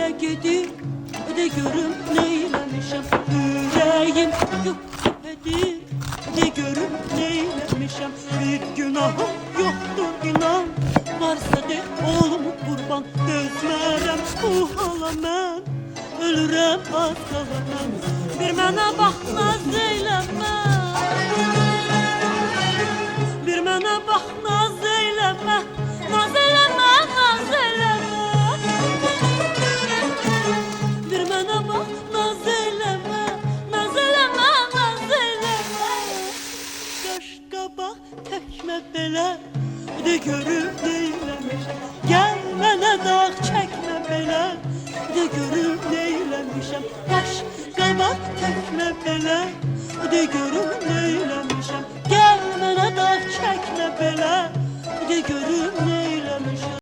elə gedib, de görüm neyləmişəm. Ürəyim yox edir, de görüm neyləmişəm. Bir günahım yoxdur inan, varsa de olum qurban. Dözmərəm bu hala mən, ölürəm az qala mən. Bir mənə bax naz eyləmə, bir mənə bax naz eyləmə, naz eyləmə, naz eyləmə. Bir mənə bax naz eyləmə, naz eyləmə, naz eyləmə. Qaş qabaq təkmə belə, de görüm neyləmişəm. Gəl mənə dağ çəkmə belə, de görüm neyləmişəm. Qaş qabaq təkmə belə, de görüm neyləmişəm. Gəl mənə dağ çəkmə belə, de görüm neyləmişəm.